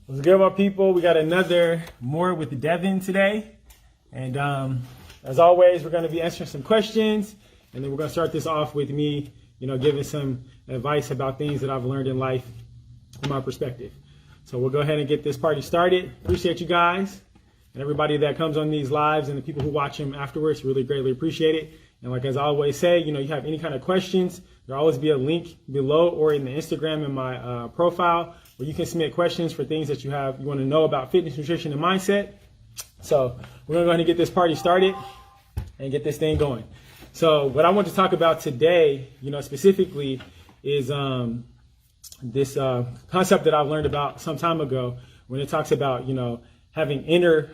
What's good, my people? We got another Moore with Devin today. And as always, we're going to be answering some questions. And then we're going to start this off with me, giving some advice about things that I've learned in life from my perspective. So we'll go ahead and get this party started. Appreciate you guys and everybody that comes on these lives and the people who watch them afterwards. Really greatly appreciate it. And like as I always say, you have any kind of questions, there'll always be a link below or in the Instagram in my profile where you can submit questions for things that you want to know about fitness, nutrition, and mindset. So we're going to go ahead and get this party started and get this thing going. So what I want to talk about today, specifically is this concept that I've learned about some time ago when it talks about, having inner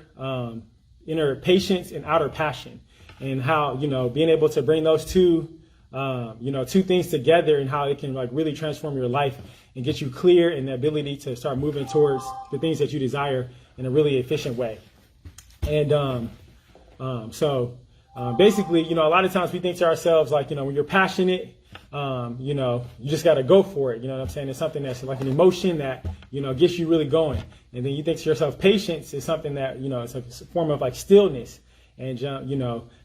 patience and outer passion, and how, being able to bring those two things together and how it can really transform your life and get you clear and the ability to start moving towards the things that you desire in a really efficient way. And basically, a lot of times we think to ourselves, when you're passionate, you just got to go for it. You know what I'm saying? It's something that's like an emotion that, gets you really going. And then you think to yourself, patience is something that, it's a form of like stillness and,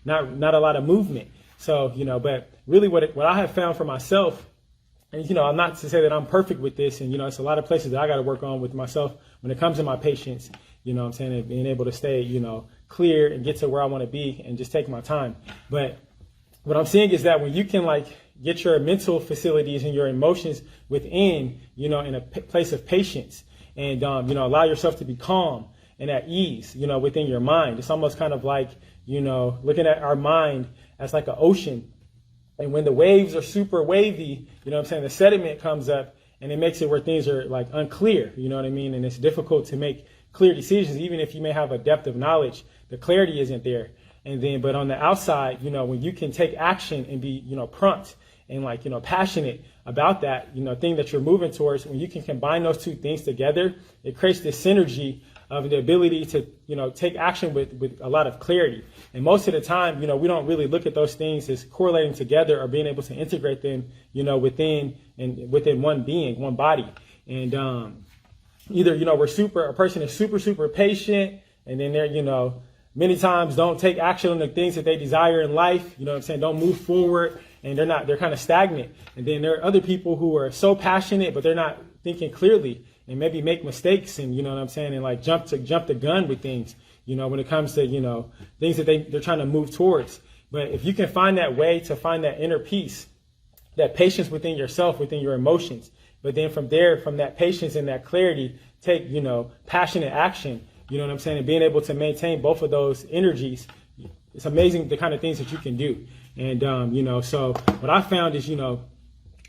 not a lot of movement. So, but really what I have found for myself, and, I'm not to say that I'm perfect with this, and, it's a lot of places that I got to work on with myself when it comes to my patience, I'm saying, and being able to stay, clear and get to where I want to be and just take my time. But what I'm seeing is that when you can get your mental facilities and your emotions within, in a place of patience and, allow yourself to be calm and at ease, within your mind. It's almost kind of like, looking at our mind as like an ocean. And when the waves are super wavy, the sediment comes up and it makes it where things are like unclear, you know what I mean? And it's difficult to make clear decisions, even if you may have a depth of knowledge, the clarity isn't there. And then, but on the outside, when you can take action and be, prompt and passionate about that, thing that you're moving towards, when you can combine those two things together, it creates this synergy of the ability to, take action with a lot of clarity. And most of the time, we don't really look at those things as correlating together or being able to integrate them, within one being, one body. And either, a person is super patient, and then they're, many times don't take action on the things that they desire in life, don't move forward, and they're kind of stagnant. And then there are other people who are so passionate, but they're not thinking clearly and maybe make mistakes and, and jump the gun with things, when it comes to, things that they're trying to move towards. But if you can find that way to find that inner peace, that patience within yourself, within your emotions, but then from there, from that patience and that clarity, take, passionate action, and being able to maintain both of those energies, it's amazing the kind of things that you can do. And, so what I found is,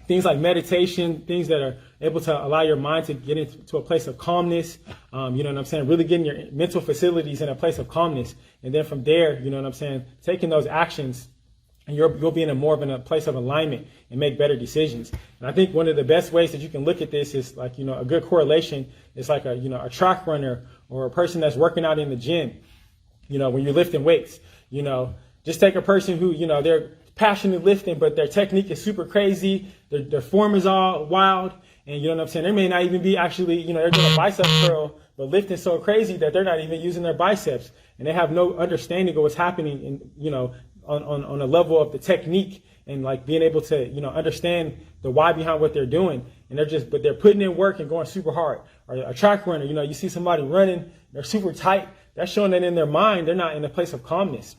things like meditation, things that are able to allow your mind to get into a place of calmness, really getting your mental facilities in a place of calmness. And then from there, taking those actions, and you'll be in a place of alignment and make better decisions. And I think one of the best ways that you can look at this is a good correlation is like a track runner or a person that's working out in the gym, when you're lifting weights, just take a person who, they're passionate lifting, but their technique is super crazy. Their form is all wild. And they may not even be actually, they're doing a bicep curl, but lifting so crazy that they're not even using their biceps. And they have no understanding of what's happening in, on a level of the technique and being able to, understand the why behind what they're doing. And but they're putting in work and going super hard. Or a track runner, you see somebody running, they're super tight. That's showing that in their mind, they're not in a place of calmness.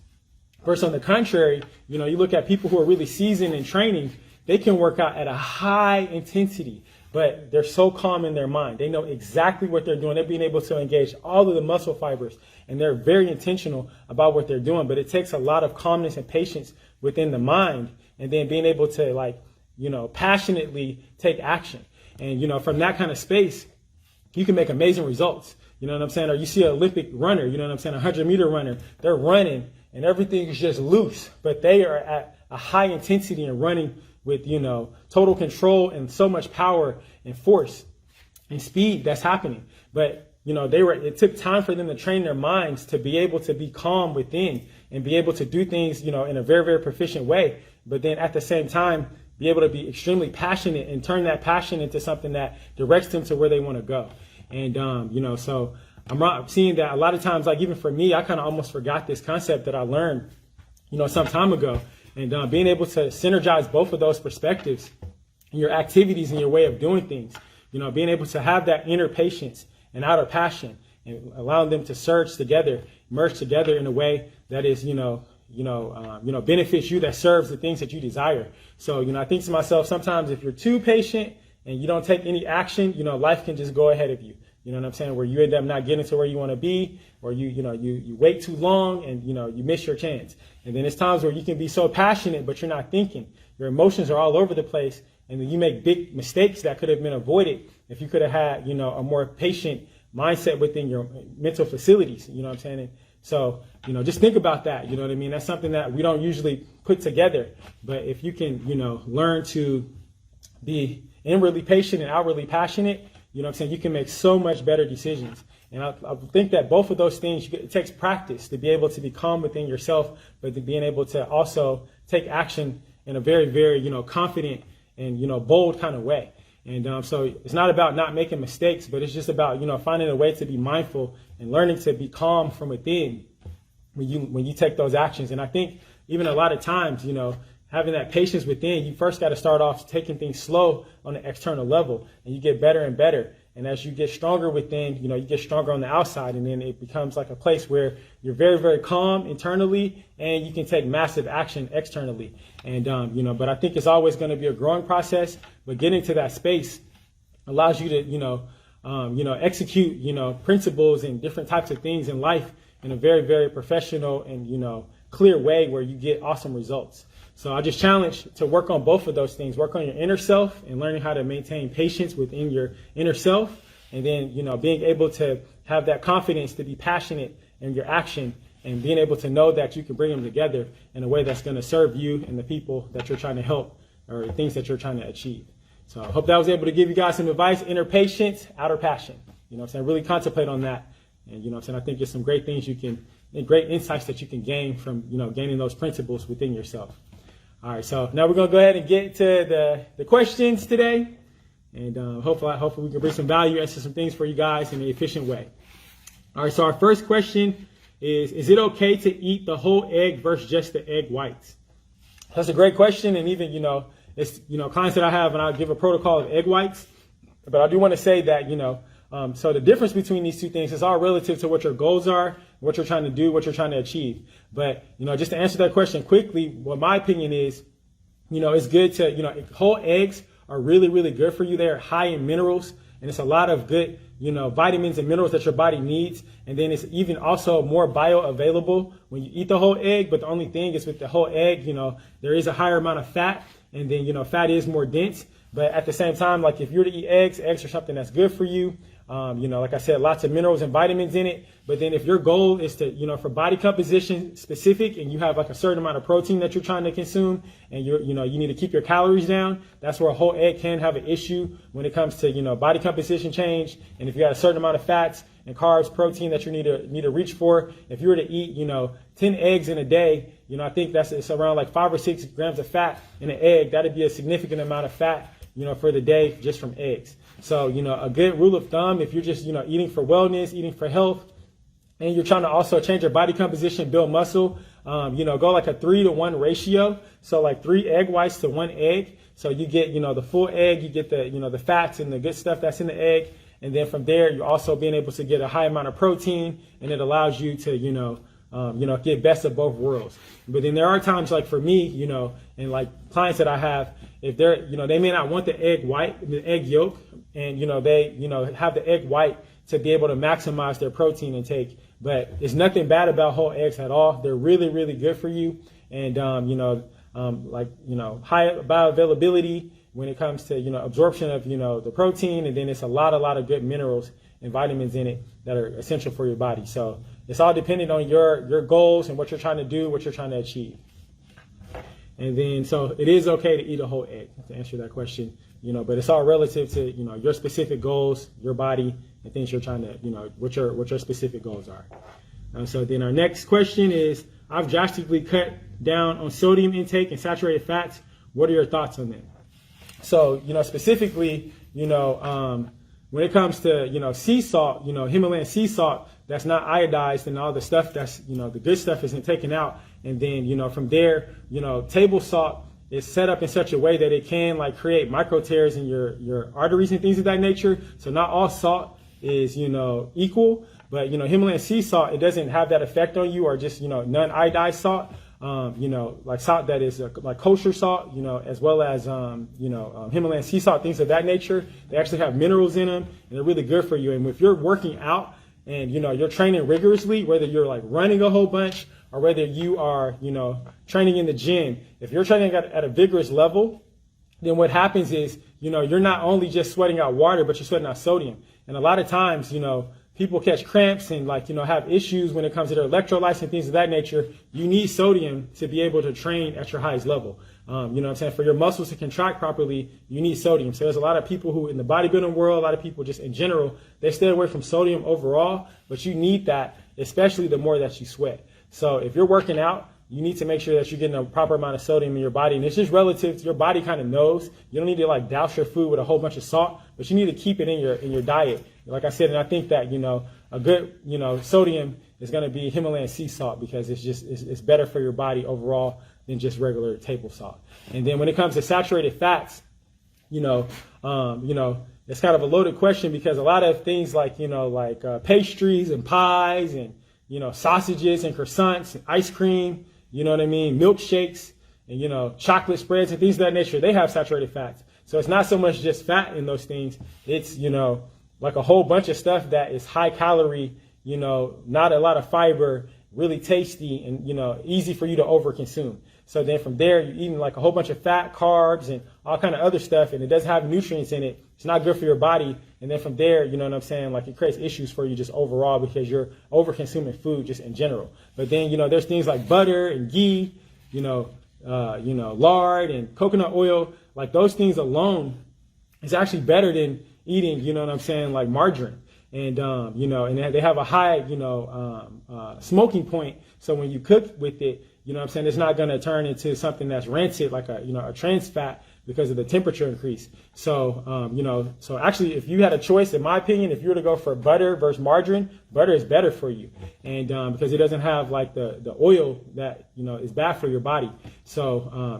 Versus on the contrary, you look at people who are really seasoned in training, they can work out at a high intensity, but they're so calm in their mind. They know exactly what they're doing. They're being able to engage all of the muscle fibers, and they're very intentional about what they're doing. But it takes a lot of calmness and patience within the mind, and then being able to passionately take action. And, from that kind of space, you can make amazing results. You know what I'm saying? Or you see an Olympic runner, 100-meter runner, they're running and everything is just loose, but they are at a high intensity and running with, total control and so much power and force and speed that's happening. But, it took time for them to train their minds to be able to be calm within and be able to do things, in a very, very proficient way. But then at the same time, be able to be extremely passionate and turn that passion into something that directs them to where they want to go. And, so I'm seeing that a lot of times, like even for me, I kind of almost forgot this concept that I learned, some time ago. And being able to synergize both of those perspectives in your activities and your way of doing things, being able to have that inner patience and outer passion and allowing them to surge together, merge together in a way that is, benefits you, that serves the things that you desire. So, I think to myself, sometimes if you're too patient and you don't take any action, life can just go ahead of you. You know what I'm saying? Where you end up not getting to where you want to be, or you wait too long and, you miss your chance. And then it's times where you can be so passionate, but you're not thinking. Your emotions are all over the place. And then you make big mistakes that could have been avoided if you could have had, a more patient mindset within your mental facilities. You know what I'm saying? And so, just think about that. You know what I mean? That's something that we don't usually put together. But if you can, learn to be inwardly patient and outwardly passionate, you can make so much better decisions. And I think that both of those things, it takes practice to be able to be calm within yourself, but to being able to also take action in a very, very, confident and, bold kind of way. And so it's not about not making mistakes, but it's just about, finding a way to be mindful and learning to be calm from within when you take those actions. And I think even a lot of times, having that patience within, you first got to start off taking things slow on the external level, and you get better and better. And as you get stronger within, you get stronger on the outside, and then it becomes like a place where you're very, very calm internally, and you can take massive action externally. And, but I think it's always going to be a growing process, but getting to that space allows you to, execute, principles and different types of things in life in a very, very professional and, clear way where you get awesome results. So I just challenge to work on both of those things, work on your inner self and learning how to maintain patience within your inner self. And then, being able to have that confidence to be passionate in your action and being able to know that you can bring them together in a way that's going to serve you and the people that you're trying to help or things that you're trying to achieve. So I hope that I was able to give you guys some advice, inner patience, outer passion. Really contemplate on that. And, I think there's some great things and great insights that you can gain from, gaining those principles within yourself. All right, so now we're going to go ahead and get to the questions today. And hopefully we can bring some value, answer some things for you guys in an efficient way. All right, so our first question is it okay to eat the whole egg versus just the egg whites? That's a great question. And even, it's, clients that I have, and I'll give a protocol of egg whites. But I do want to say that, so the difference between these two things is all relative to what your goals are, what you're trying to do, what you're trying to achieve. But, just to answer that question quickly, what my opinion is, it's good to, whole eggs are really, really good for you. They're high in minerals, and it's a lot of good, vitamins and minerals that your body needs. And then it's even also more bioavailable when you eat the whole egg. But the only thing is with the whole egg, there is a higher amount of fat, and then, fat is more dense. But at the same time, like if you were to eat eggs are something that's good for you. Like I said, lots of minerals and vitamins in it. But then if your goal is to, for body composition specific, and you have like a certain amount of protein that you're trying to consume, and you need to keep your calories down, that's where a whole egg can have an issue when it comes to, body composition change. And if you got a certain amount of fats and carbs, protein that you need to reach for, if you were to eat, 10 eggs in a day, I think it's around like 5 or 6 grams of fat in an egg. That'd be a significant amount of fat, for the day just from eggs. So, a good rule of thumb, if you're just, eating for wellness, eating for health, and you're trying to also change your body composition, build muscle, go like a 3-to-1 ratio. So like 3 egg whites to 1 egg. So you get, the full egg, you get the, the fats and the good stuff that's in the egg. And then from there, you're also being able to get a high amount of protein, and it allows you to, get best of both worlds. But then there are times like for me, and like clients that I have, if they're, they may not want the egg white, the egg yolk, and, they, have the egg white to be able to maximize their protein intake. But there's nothing bad about whole eggs at all. They're really, really good for you. And, high bioavailability when it comes to, absorption of, the protein. And then it's a lot of good minerals and vitamins in it that are essential for your body. So it's all dependent on your goals and what you're trying to do, what you're trying to achieve. And then, so it is okay to eat a whole egg, to answer that question, but it's all relative to, your specific goals, your body, and things you're trying to, what your specific goals are. So then our next question is, I've drastically cut down on sodium intake and saturated fats. What are your thoughts on them? So, specifically, when it comes to, sea salt, Himalayan sea salt, that's not iodized, and all the stuff that's, the good stuff isn't taken out. And then, from there, table salt is set up in such a way that it can like create micro tears in your arteries and things of that nature. So not all salt is, equal, but, Himalayan sea salt, it doesn't have that effect on you, or just, non-iodized salt. Like salt that is like kosher salt, as well as, Himalayan sea salt, things of that nature. They actually have minerals in them, and they're really good for you. And if you're working out and, you're training rigorously, whether you're like running a whole bunch or whether you are, training in the gym, if you're training at a vigorous level, then what happens is, you're not only just sweating out water, but you're sweating out sodium. And a lot of times, people catch cramps and have issues when it comes to their electrolytes and things of that nature. You need sodium to be able to train at your highest level. For your muscles to contract properly, you need sodium. So there's a lot of people who in the bodybuilding world, a lot of people just in general, they stay away from sodium overall, but you need that, especially the more that you sweat. So if you're working out, you need to make sure that you're getting a proper amount of sodium in your body. And it's just relative to your body kind of knows. You don't need to like douse your food with a whole bunch of salt, but you need to keep it in your diet. Like I said, and I think that, a good, sodium is going to be Himalayan sea salt, because it's better for your body overall than just regular table salt. And then when it comes to saturated fats, it's kind of a loaded question, because a lot of things like, pastries and pies and, sausages and croissants and ice cream, milkshakes and, chocolate spreads and things of that nature, they have saturated fats. So it's not so much just fat in those things. It's, like a whole bunch of stuff that is high calorie, not a lot of fiber, really tasty and, easy for you to overconsume. So then from there, you're eating like a whole bunch of fat, carbs, and all kind of other stuff, and it doesn't have nutrients in it. It's not good for your body. And then from there, like it creates issues for you just overall, because you're over-consuming food just in general. But then, there's things like butter and ghee, lard and coconut oil. Like those things alone is actually better than eating, like margarine. And, and they have a high, smoking point. So when you cook with it, it's not going to turn into something that's rancid, like a trans fat, because of the temperature increase. So, so actually, if you had a choice, in my opinion, if you were to go for butter versus margarine, butter is better for you. And, because it doesn't have like the oil that, is bad for your body. So,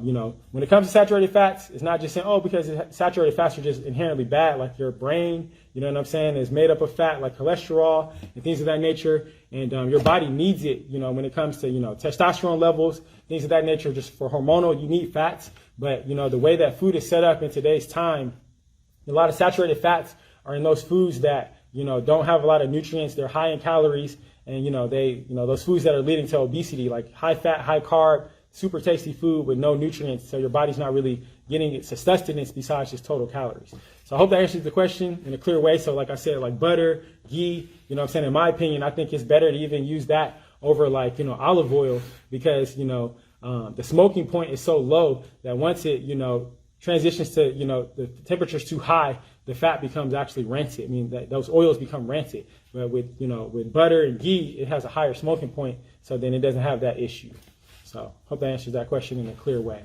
when it comes to saturated fats, it's not just saying, because saturated fats are just inherently bad, like your brain, is made up of fat, like cholesterol and things of that nature. And, your body needs it, when it comes to, testosterone levels, things of that nature, just for hormonal, you need fats. But, the way that food is set up in today's time, a lot of saturated fats are in those foods that, don't have a lot of nutrients. They're high in calories, and, those foods that are leading to obesity, like high fat, high carb, super tasty food with no nutrients. So your body's not really getting its sustenance besides just total calories. So I hope that answers the question in a clear way. So like I said, like butter, ghee, in my opinion, I think it's better to even use that over like, olive oil, because, the smoking point is so low that once it, transitions to, the temperature's too high, the fat becomes actually rancid. I mean, those oils become rancid. But with butter and ghee, it has a higher smoking point, so then it doesn't have that issue. So hope that answers that question in a clear way.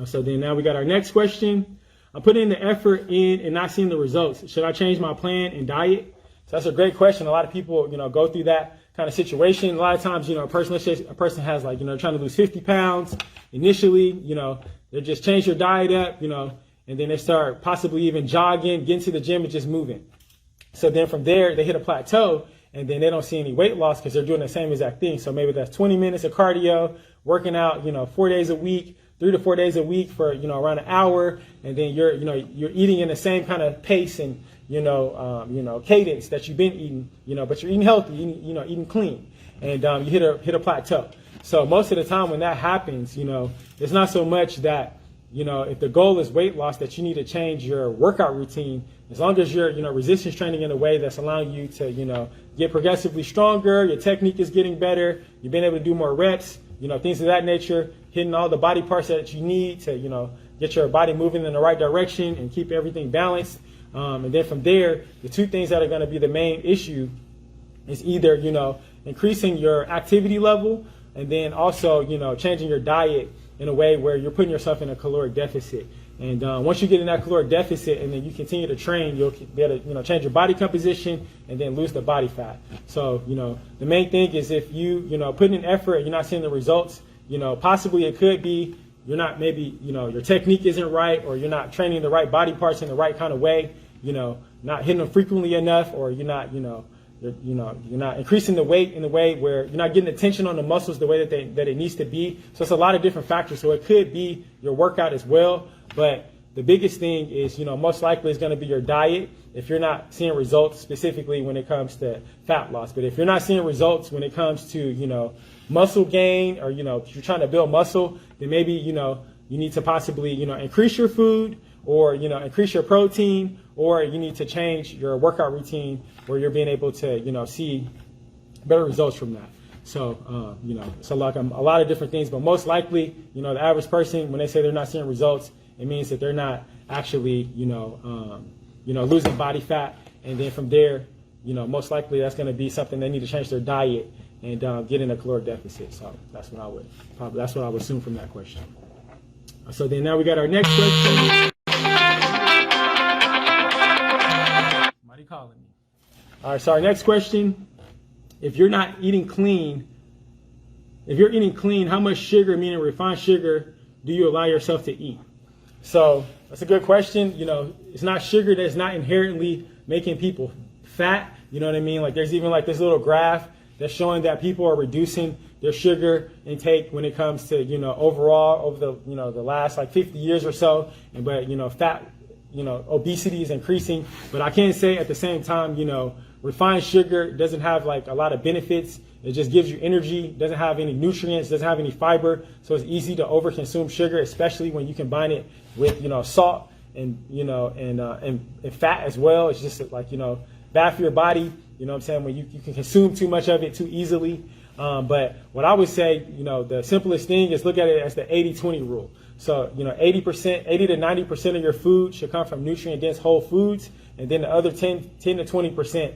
So then now we got our next question. I'm putting the effort in and not seeing the results. Should I change my plan and diet? So that's a great question. A lot of people, go through that kind of situation. A lot of times, a person has like, trying to lose 50 pounds initially, they just change their diet up, and then they start possibly even jogging, getting to the gym and just moving. So then from there, they hit a plateau, and then they don't see any weight loss because they're doing the same exact thing. So maybe that's 20 minutes of cardio, working out, 4 days a week, 3 to 4 days a week for, around an hour. And then you're eating in the same kind of pace and, cadence that you've been eating, but you're eating healthy, eating clean, and you hit a plateau. So most of the time when that happens, it's not so much that, if the goal is weight loss, that you need to change your workout routine. As long as you're, resistance training in a way that's allowing you to, get progressively stronger, your technique is getting better, you've been able to do more reps, things of that nature, hitting all the body parts that you need to, get your body moving in the right direction and keep everything balanced. And then from there, the two things that are going to be the main issue is either, increasing your activity level, and then also, changing your diet in a way where you're putting yourself in a caloric deficit. And once you get in that caloric deficit and then you continue to train, you'll be able to, change your body composition and then lose the body fat. So, the main thing is if you, put in effort and you're not seeing the results, possibly it could be you're not maybe, your technique isn't right, or you're not training the right body parts in the right kind of way, not hitting them frequently enough, or you're not, you're not increasing the weight in the way where you're not getting the tension on the muscles the way that it needs to be. So it's a lot of different factors. So it could be your workout as well. But the biggest thing is, most likely it's going to be your diet if you're not seeing results specifically when it comes to fat loss. But if you're not seeing results when it comes to, muscle gain, or, if you're trying to build muscle, then maybe, you need to possibly, increase your food, or, increase your protein, or you need to change your workout routine where you're being able to, see better results from that. So, so like a lot of different things, but most likely, the average person, when they say they're not seeing results, it means that they're not actually, losing body fat. And then from there, most likely that's going to be something they need to change their diet and get in a caloric deficit. So that's what I would assume from that question. So then now we got our next question. Somebody calling me. All right, so our next question, if you're eating clean, how much sugar, meaning refined sugar, do you allow yourself to eat? So that's a good question. It's not sugar that's not inherently making people fat. You know what I mean? Like there's even like this little graph that's showing that people are reducing their sugar intake when it comes to, overall over the, the last like 50 years or so. But, fat, obesity is increasing. But I can't say at the same time, refined sugar doesn't have like a lot of benefits. It just gives you energy, doesn't have any nutrients, doesn't have any fiber. So it's easy to overconsume sugar, especially when you combine it with, salt and, and fat as well. It's just like, bad for your body. You know what I'm saying? When you can consume too much of it too easily. But what I would say, the simplest thing is look at it as the 80-20 rule. So, 80 to 90% of your food should come from nutrient-dense whole foods. And then the other 10 to 20%,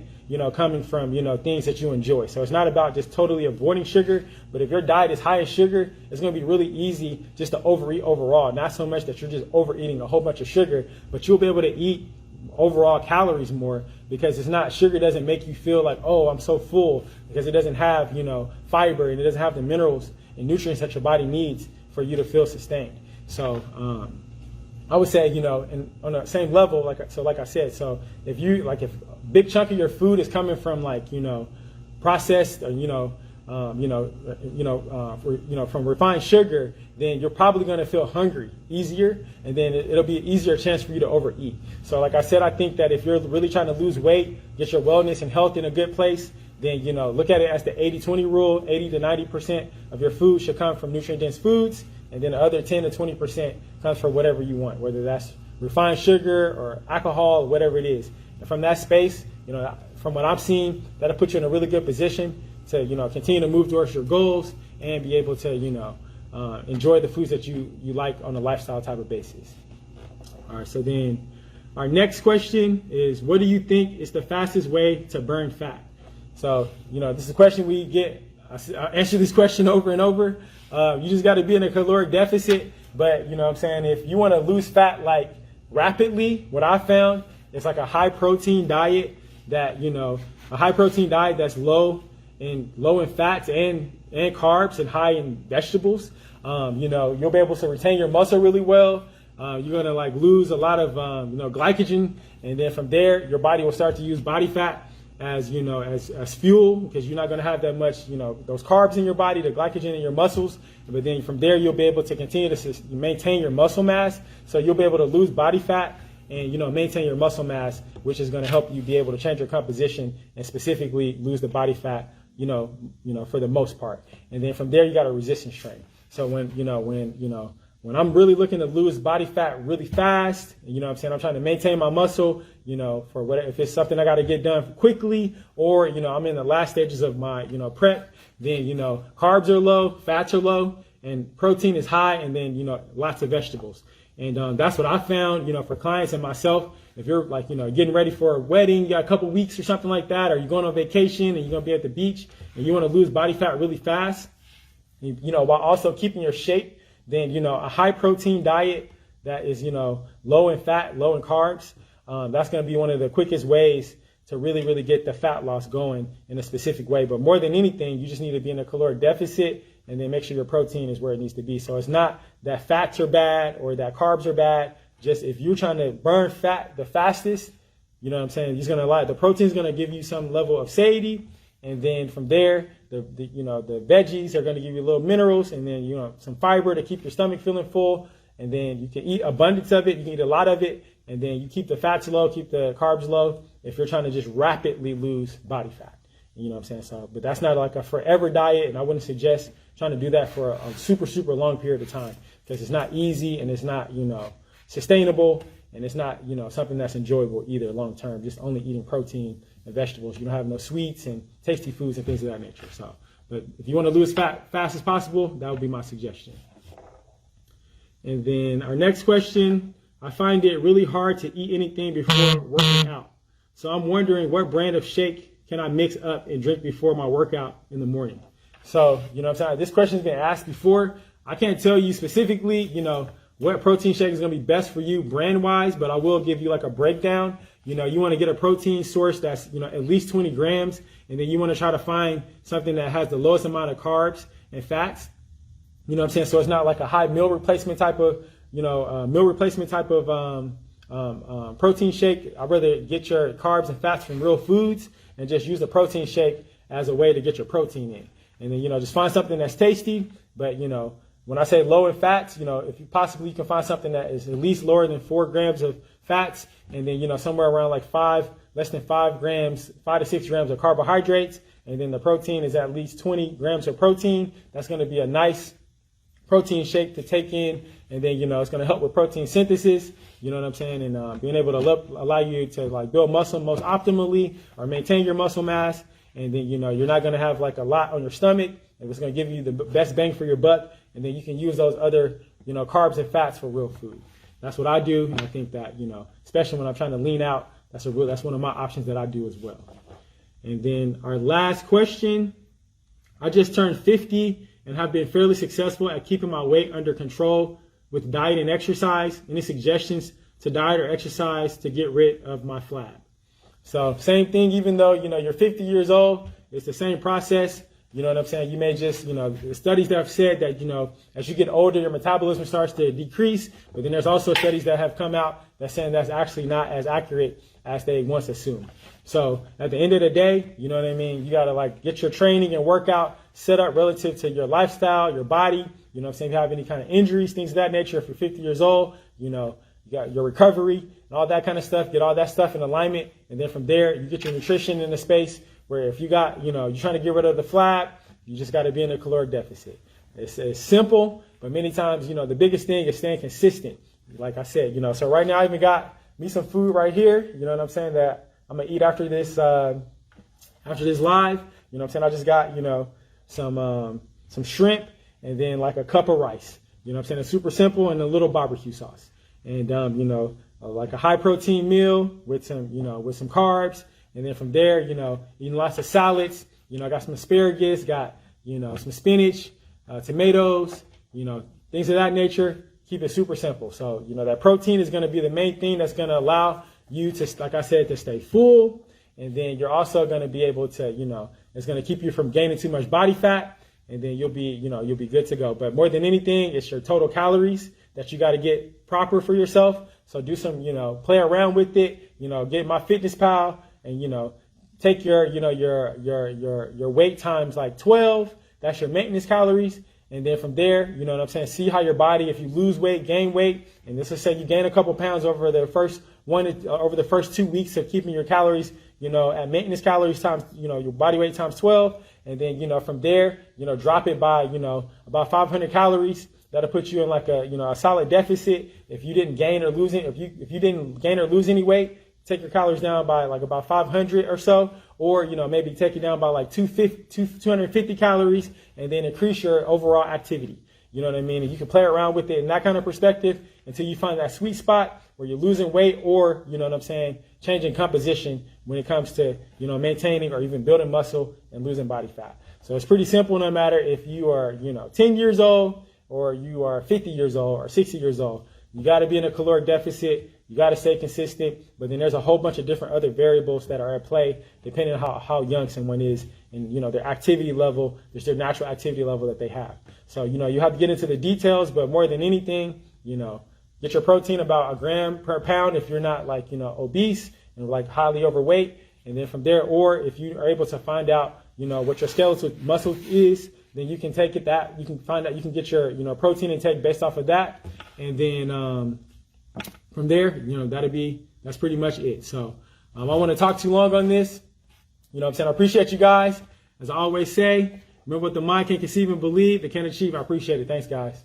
coming from, things that you enjoy. So it's not about just totally avoiding sugar, but if your diet is high in sugar, it's going to be really easy just to overeat overall. Not so much that you're just overeating a whole bunch of sugar, but you'll be able to eat overall calories more, because sugar doesn't make you feel like, oh, I'm so full, because it doesn't have, fiber, and it doesn't have the minerals and nutrients that your body needs for you to feel sustained. So, I would say, and on the same level, like I said, so if a big chunk of your food is coming from processed, or, from refined sugar, then you're probably going to feel hungry easier, and then it'll be an easier chance for you to overeat. So like I said, I think that if you're really trying to lose weight, get your wellness and health in a good place, then, look at it as the 80-20 rule. 80 to 90% of your food should come from nutrient-dense foods, and then the other 10 to 20% comes from whatever you want, whether that's refined sugar or alcohol, whatever it is. And from that space, from what I've seen, that'll put you in a really good position to, continue to move towards your goals and be able to, enjoy the foods that you like on a lifestyle type of basis. All right, so then our next question is, what do you think is the fastest way to burn fat? So, this is a question we get. I answer this question over and over. You just got to be in a caloric deficit. But, what I'm saying, if you want to lose fat like rapidly, what I found is like a high protein diet that, a high protein diet that's low in fats and carbs and high in vegetables. You'll be able to retain your muscle really well. You're going to lose a lot of, glycogen. And then from there, your body will start to use body fat as fuel, because you're not going to have that much, those carbs in your body, the glycogen in your muscles. But then from there, you'll be able to continue to maintain your muscle mass. So you'll be able to lose body fat and, maintain your muscle mass, which is going to help you be able to change your composition and specifically lose the body fat, for the most part. And then from there, you got a resistance train. So when I'm really looking to lose body fat really fast, I'm saying, I'm trying to maintain my muscle, for whatever, if it's something I got to get done quickly, or, I'm in the last stages of my, prep, then, carbs are low, fats are low, and protein is high, and then, lots of vegetables. And that's what I found, for clients and myself. If you're getting ready for a wedding, you got a couple weeks or something like that, or you're going on vacation and you're going to be at the beach and you want to lose body fat really fast, while also keeping your shape, then, a high protein diet that is, low in fat, low in carbs, that's going to be one of the quickest ways to really get the fat loss going in a specific way. But more than anything, you just need to be in a caloric deficit and then make sure your protein is where it needs to be. So it's not that fats are bad or that carbs are bad. Just if you're trying to burn fat the fastest, you know what I'm saying, the protein is going to give you some level of satiety. And then from there, the veggies are going to give you little minerals and then, some fiber to keep your stomach feeling full. And then you can eat abundance of it. You can eat a lot of it. And then you keep the fats low, keep the carbs low if you're trying to just rapidly lose body fat. You know what I'm saying? So, but that's not like a forever diet. And I wouldn't suggest trying to do that for a super, super long period of time because it's not easy and it's not, sustainable. And it's not, something that's enjoyable either long term, just only eating protein and vegetables. You don't have no sweets and tasty foods and things of that nature. So, but if you want to lose fat fast as possible, that would be my suggestion. And then our next question, I find it really hard to eat anything before working out. So I'm wondering what brand of shake can I mix up and drink before my workout in the morning? So, this question's been asked before. I can't tell you specifically, what protein shake is going to be best for you brand wise, but I will give you like a breakdown. You want to get a protein source that's, at least 20 grams. And then you want to try to find something that has the lowest amount of carbs and fats. So it's not like a high meal replacement type of, protein shake. I'd rather get your carbs and fats from real foods and just use the protein shake as a way to get your protein in. And then, just find something that's tasty, but, when I say low in fats, if you possibly can find something that is at least lower than 4 grams of fats, and then, somewhere around like less than 5 to 6 grams of carbohydrates, and then the protein is at least 20 grams of protein. That's going to be a nice protein shake to take in, and then, it's going to help with protein synthesis, you know what I'm saying, and being able to allow you to like build muscle most optimally or maintain your muscle mass, and then, you're not going to have like a lot on your stomach. It's going to give you the best bang for your buck. And then you can use those other, carbs and fats for real food. That's what I do. And I think that, especially when I'm trying to lean out, that's one of my options that I do as well. And then our last question, I just turned 50 and have been fairly successful at keeping my weight under control with diet and exercise. Any suggestions to diet or exercise to get rid of my flab? So same thing, even though, you're 50 years old, it's the same process. You know what I'm saying? You may just, the studies that have said that, as you get older, your metabolism starts to decrease. But then there's also studies that have come out that's saying that's actually not as accurate as they once assumed. So at the end of the day, you know what I mean? You got to like get your training and workout set up relative to your lifestyle, your body. You know what I'm saying? If you have any kind of injuries, things of that nature, if you're 50 years old, you got your recovery and all that kind of stuff, get all that stuff in alignment. And then from there, you get your nutrition in the space where if you got, you're trying to get rid of the flab, you just got to be in a caloric deficit. It's simple, but many times, the biggest thing is staying consistent. Like I said, so right now I even got me some food right here, you know what I'm saying, that I'm going to eat after this live. You know what I'm saying? I just got, some shrimp and then like a cup of rice. You know what I'm saying? It's super simple and a little barbecue sauce. And, like a high protein meal with some carbs. And then from there, eating lots of salads. I got some asparagus, got, some spinach, tomatoes, things of that nature. Keep it super simple. So, that protein is going to be the main thing that's going to allow you to, like I said, to stay full. And then you're also going to be able to, it's going to keep you from gaining too much body fat. And then you'll be good to go. But more than anything, it's your total calories that you got to get proper for yourself. So do some, play around with it, get MyFitnessPal. And, take your weight times like 12. That's your maintenance calories. And then from there, you know what I'm saying? See how your body, if you lose weight, gain weight. And this will say you gain a couple pounds over the first 2 weeks of keeping your calories, at maintenance calories times, your body weight times 12. And then, from there, drop it by, about 500 calories. That'll put you in like a solid deficit. If you didn't gain or lose it, if you didn't gain or lose any weight, take your calories down by like about 500 or so, or, maybe take it down by like 250 calories and then increase your overall activity. You know what I mean? And you can play around with it in that kind of perspective until you find that sweet spot where you're losing weight or, changing composition when it comes to, maintaining or even building muscle and losing body fat. So it's pretty simple no matter if you are, 10 years old or you are 50 years old or 60 years old. you got to be in a caloric deficit. You got to stay consistent. But then there's a whole bunch of different other variables that are at play depending on how young someone is and, you know, their activity level, there's their natural activity level that they have. So, you know, you have to get into the details, but more than anything, you know, get your protein about 1 gram per pound if you're not like, you know, obese and like highly overweight. And then from there, or if you are able to find out, you know, what your skeletal muscle is, then you can take it that you can find out, you can get your, you know, protein intake based off of that. And then from there, you know, that's pretty much it. So I want to talk too long on this. You know what I'm saying? I appreciate you guys. As I always say, remember what the mind can conceive and believe, it can achieve. I appreciate it. Thanks, guys.